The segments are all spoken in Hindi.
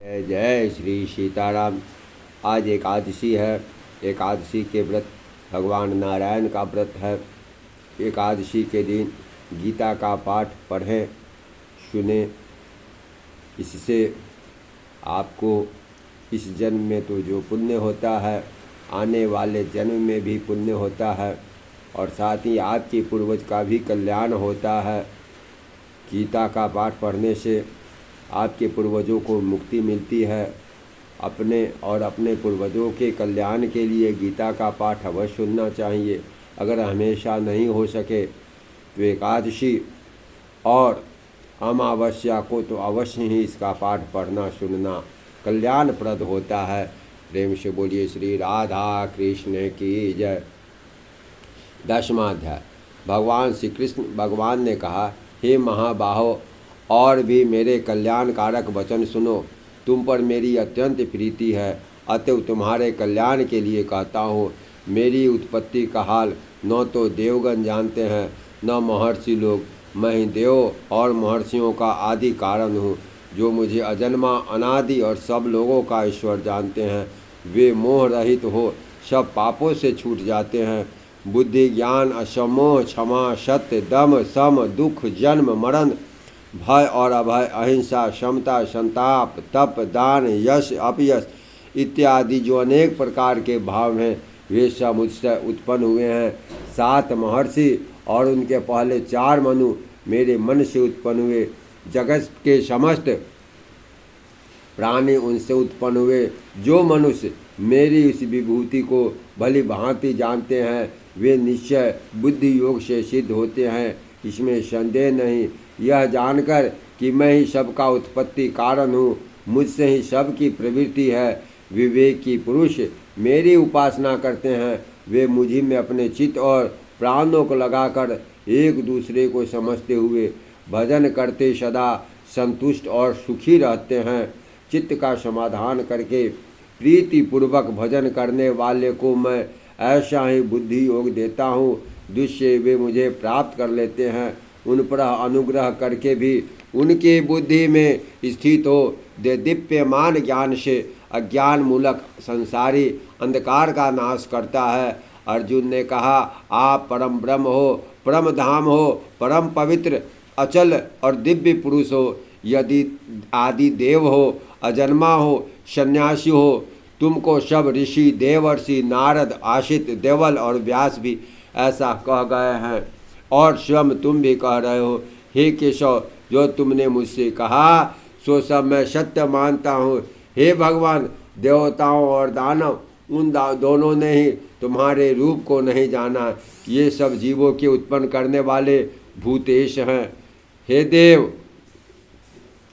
जय जय श्री सीताराम। आज एकादशी है। एकादशी के व्रत भगवान नारायण का व्रत है। एकादशी के दिन गीता का पाठ पढ़ें, सुने। इससे आपको इस जन्म में तो जो पुण्य होता है, आने वाले जन्म में भी पुण्य होता है और साथ ही आपके पूर्वज का भी कल्याण होता है। गीता का पाठ पढ़ने से आपके पूर्वजों को मुक्ति मिलती है। अपने और अपने पूर्वजों के कल्याण के लिए गीता का पाठ अवश्य सुनना चाहिए। अगर हमेशा नहीं हो सके तो एकादशी और अमावस्या को तो अवश्य ही इसका पाठ पढ़ना सुनना कल्याणप्रद होता है। प्रेम से बोलिए श्री राधा कृष्ण की जय। 10वां अध्याय। भगवान श्री कृष्ण भगवान ने कहा, हे महाबाहो, और भी मेरे कल्याणकारक वचन सुनो। तुम पर मेरी अत्यंत प्रीति है, अतएव तुम्हारे कल्याण के लिए कहता हूँ। मेरी उत्पत्ति का हाल न तो देवगण जानते हैं न महर्षि लोग। मैं ही देव और महर्षियों का आदि कारण हूँ, जो मुझे अजन्मा अनादि और सब लोगों का ईश्वर जानते हैं। वे मोह रहित हो सब पापों से छूट जाते हैं। बुद्धि ज्ञान असमोह क्षमा सत्य दम सम दुख जन्म मरण भय और अभय अहिंसा समता संताप तप दान यश अपयश इत्यादि जो अनेक प्रकार के भाव हैं, वे सब मुझसे उत्पन्न हुए हैं। 7 महर्षि और उनके पहले 4 मनु मेरे मन से उत्पन्न हुए। जगत के समस्त प्राणी उनसे उत्पन्न हुए। जो मनुष्य मेरी इस विभूति को भली भांति जानते हैं, वे निश्चय बुद्धि योग से सिद्ध होते हैं, इसमें संदेह नहीं। यह जानकर कि मैं ही सबका उत्पत्ति कारण हूँ, मुझसे ही सबकी प्रवृत्ति है। विवेक की पुरुष मेरी उपासना करते हैं, वे मुझी में अपने चित्त और प्राणों को लगाकर एक दूसरे को समझते हुए भजन करते सदा संतुष्ट और सुखी रहते हैं। चित्त का समाधान करके प्रीति पूर्वक भजन करने वाले को मैं ऐसा ही बुद्धि योग देता हूँ, जिससे वे मुझे प्राप्त कर लेते हैं। उन पर अनुग्रह करके भी उनकी बुद्धि में स्थित हो दे दिव्यमान ज्ञान से अज्ञान मूलक संसारी अंधकार का नाश करता है। अर्जुन ने कहा, आप परम ब्रह्म हो, परम धाम हो, परम पवित्र अचल और दिव्य पुरुष हो। यदि आदि देव हो, अजन्मा हो, सन्यासी हो, तुमको सब ऋषि देवर्षि नारद आशित देवल और व्यास भी ऐसा कह गए हैं और स्वयं तुम भी कह रहे हो। हे केशव, जो तुमने मुझसे कहा सो सब मैं सत्य मानता हूँ। हे भगवान, देवताओं और दानव उन दोनों ने ही तुम्हारे रूप को नहीं जाना। ये सब जीवों के उत्पन्न करने वाले भूतेश हैं। हे देव,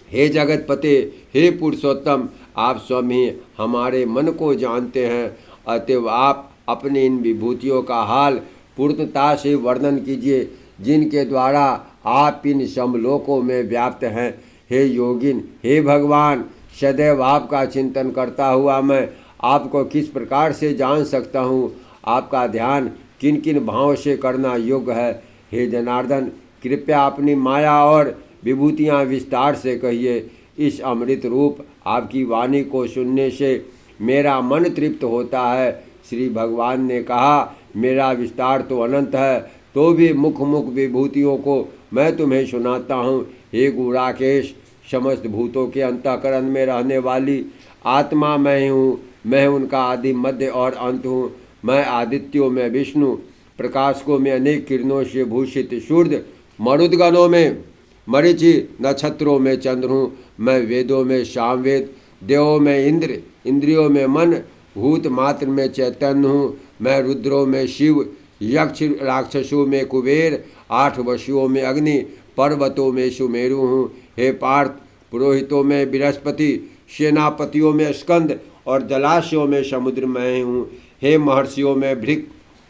हे जगतपते, हे पुरुषोत्तम, आप स्वयं ही हमारे मन को जानते हैं। अतएव आप अपनी इन विभूतियों का हाल पूर्णता से वर्णन कीजिए, जिनके द्वारा आप इन समलोकों में व्याप्त हैं। हे योगिन, हे भगवान, सदैव आपका चिंतन करता हुआ मैं आपको किस प्रकार से जान सकता हूँ? आपका ध्यान किन किन भावों से करना योग्य है? हे जनार्दन, कृपया अपनी माया और विभूतियाँ विस्तार से कहिए। इस अमृत रूप आपकी वाणी को सुनने से मेरा मन तृप्त होता है। श्री भगवान ने कहा, मेरा विस्तार तो अनंत है, तो भी मुख मुख विभूतियों को मैं तुम्हें सुनाता हूँ। हे गुराकेश, समस्त भूतों के अंतःकरण में रहने वाली आत्मा मैं ही हूँ। मैं उनका आदि मध्य और अंत हूँ। मैं आदित्यों में विष्णु, प्रकाशकों में अनेक किरणों से भूषित सूर्य, मरुदगणों में मरीचि, नक्षत्रों में चंद्र हूँ। मैं वेदों में सामवेद, देवों में इंद्र, इंद्रियों में मन, भूत मात्र में चैतन्य हूँ। मैं रुद्रों में शिव, यक्ष राक्षसों में कुबेर, 8 वसुओं में अग्नि, पर्वतों में सुमेरु हूँ। हे पार्थ, पुरोहितों में बृहस्पति, सेनापतियों में स्कंद और जलाशयों में समुद्र मैं हूँ। हे महर्षियों में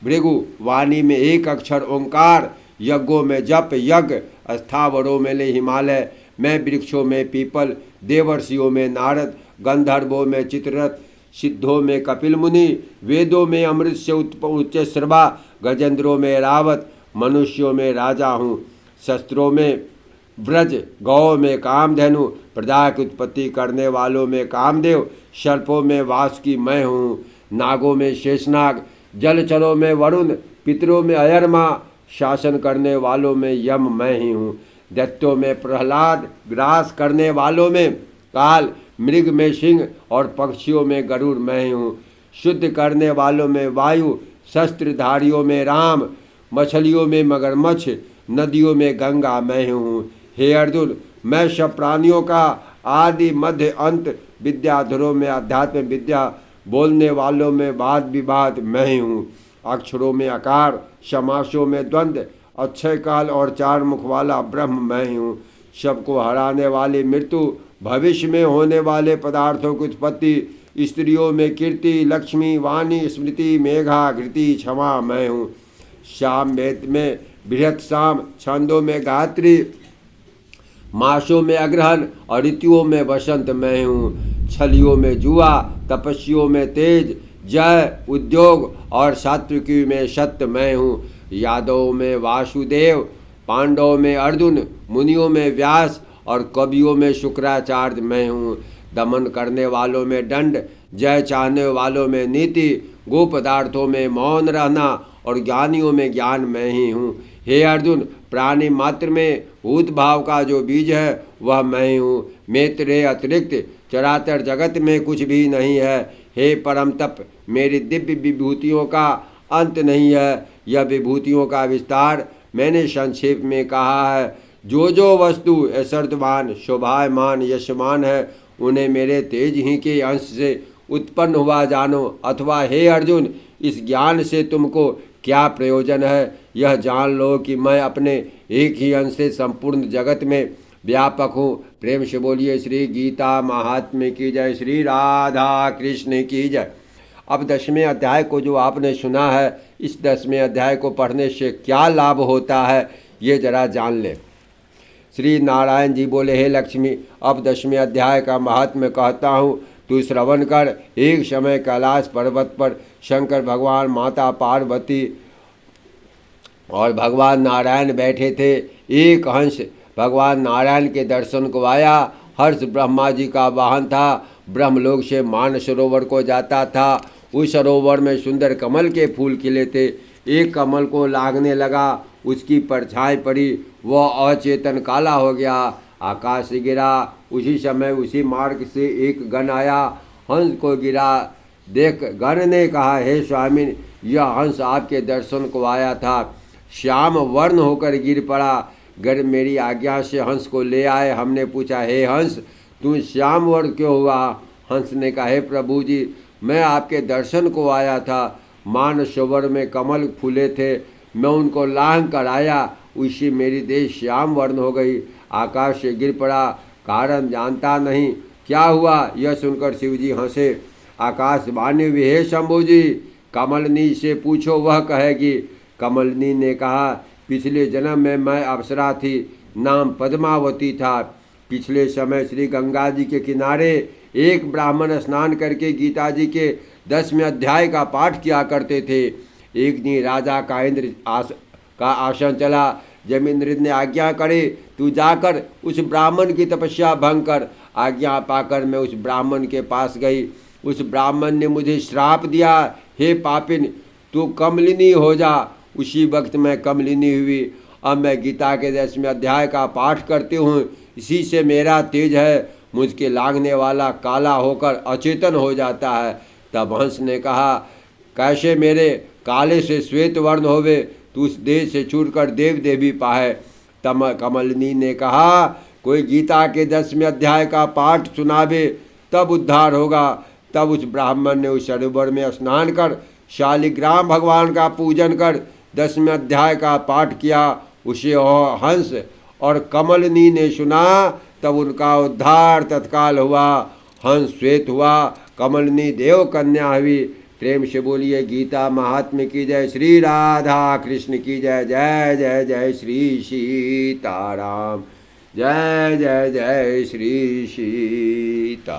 भृगु, वाणी में एक अक्षर ओंकार, यज्ञों में जप यज्ञ, स्थावरों में ले हिमालय, मैं वृक्षों में पीपल, देवर्षियों में नारद, गंधर्वों में चित्ररथ, सिद्धों में कपिल मुनि, वेदों में अमृत से उच्च श्रवा, गजेंद्रों में रावत, मनुष्यों में राजा हूँ। शस्त्रों में व्रज, गौ में कामधेनु, प्रजा की उत्पत्ति करने वालों में कामदेव, सर्पों में वासुकी मैं हूँ, नागों में शेषनाग, जलचरों में वरुण, पितरों में अयरमा, शासन करने वालों में यम मैं ही हूँ, दैत्यों में प्रहलाद, ग्रास करने वालों में काल, मृग में सिंह और पक्षियों में गरुड़ मैं ही हूँ, शुद्ध करने वालों में वायु, शस्त्रधारियों में राम, मछलियों में मगरमच्छ, नदियों में गंगा मैं हूँ। हे अर्जुन, मैं सब प्राणियों का आदि मध्य अंत, विद्याधरों में अध्यात्म विद्या, बोलने वालों में वाद विवाद मैं ही हूँ, अक्षरों में आकार, समासों में द्वंद्व, अक्षय काल और चार मुख वाला ब्रह्म मैं ही हूँ, सबको हराने वाली मृत्यु, भविष्य में होने वाले पदार्थों की उत्पत्ति, स्त्रियों में कीर्ति, लक्ष्मी, वाणी, स्मृति, मेघा, घृति, क्षमा मैं हूँ, श्याम वेद में बृहत शाम, छंदों में गायत्री, मासों में अग्रहण और ऋतुओं में वसंत मैं हूँ, छलियों में जुआ, तपस्वियों में तेज, जय, उद्योग और सात्विकी में सत्य मैं हूँ, यादवों में वासुदेव, पांडवों में अर्जुन, मुनियों में व्यास और कवियों में शुक्राचार्य मैं हूँ, दमन करने वालों में दंड, जय चाहने वालों में नीति, गो पदार्थों में मौन रहना और ज्ञानियों में ज्ञान मैं ही हूँ। हे अर्जुन, प्राणी मात्र में भूत भाव का जो बीज है वह मैं ही हूँ, मेरे अतिरिक्त चराचर जगत में कुछ भी नहीं है। हे परम तप, मेरी दिव्य विभूतियों का अंत नहीं है। यह विभूतियों का विस्तार मैंने संक्षेप में कहा है। जो वस्तु ऐश्वर्यवान, शोभायमान, यशमान है, उन्हें मेरे तेज ही के अंश से उत्पन्न हुआ जानो। अथवा हे अर्जुन, इस ज्ञान से तुमको क्या प्रयोजन है? यह जान लो कि मैं अपने एक ही अंश से संपूर्ण जगत में व्यापक हूँ। प्रेम से बोलिए श्री गीता महात्म्य की जय, श्री राधा कृष्ण की जय। अब 10वें अध्याय को जो आपने सुना है, इस 10वें अध्याय को पढ़ने से क्या लाभ होता है ये जरा जान लें। श्री नारायण जी बोले, हे लक्ष्मी, अब 10वें अध्याय का महात्म्य कहता हूँ, तू श्रवण कर। एक समय कैलाश पर्वत पर शंकर भगवान, माता पार्वती और भगवान नारायण बैठे थे। एक हंस भगवान नारायण के दर्शन को आया। हर्ष ब्रह्मा जी का वाहन था, ब्रह्मलोक से मान सरोवर को जाता था। उस सरोवर में सुंदर कमल के फूल खिले थे। एक कमल को लागने लगा, उसकी परछाई पड़ी, वह अचेतन काला हो गया, आकाश से गिरा। उसी समय उसी मार्ग से एक गण आया, हंस को गिरा देख गण ने कहा, हे स्वामी, यह हंस आपके दर्शन को आया था, श्याम वर्ण होकर गिर पड़ा। गण मेरी आज्ञा से हंस को ले आए। हमने पूछा, हे हंस, तू श्याम वर्ण क्यों हुआ? हंस ने कहा, हे प्रभु जी, मैं आपके दर्शन को आया था। मान सरोवर में कमल फूले थे, मैं उनको लांघ कर आया, उसी मेरी देह श्याम वर्ण हो गई, आकाश से गिर पड़ा, कारण जानता नहीं क्या हुआ। यह सुनकर शिव जी हंसे। आकाशवाणी हुई, हे शंभु जी, कमलनी से पूछो, वह कहेगी। कमलनी ने कहा, पिछले जन्म में मैं अप्सरा थी, नाम पद्मावती था। पिछले समय श्री गंगा जी के किनारे एक ब्राह्मण स्नान करके गीता जी के 10वें अध्याय का पाठ किया करते थे। एक दिन राजा का इंद्र का आसन चला। जब इंद्र ने आज्ञा करे, तू जाकर उस ब्राह्मण की तपस्या भंग कर। आज्ञा पाकर मैं उस ब्राह्मण के पास गई। उस ब्राह्मण ने मुझे श्राप दिया, हे पापिन, तू कमलिनी हो जा। उसी वक्त मैं कमलिनी हुई। अब मैं गीता के 10वें अध्याय का पाठ करती हूँ, इसी से मेरा तेज है, मुझके लागने वाला काला होकर अचेतन हो जाता है। तब हंस ने कहा, कैसे मेरे काले से श्वेत वर्ण होवे, तू उस देह से छूटकर देव देवी पाए। तब कमलिनी ने कहा, कोई गीता के 10वें अध्याय का पाठ सुनावे तब उद्धार होगा। तब उस ब्राह्मण ने उस सरोवर में स्नान कर शालिग्राम भगवान का पूजन कर 10वें अध्याय का पाठ किया। उसे हंस और कमलिनी ने सुना, तब उनका उद्धार तत्काल हुआ। हंस श्वेत हुआ, कमलिनी देव कन्या हुई। प्रेम से बोलिए गीता महात्म्य की जय, श्री राधा कृष्ण की जय। जय जय जय श्री सीताराम, जय जय जय श्री सीताराम।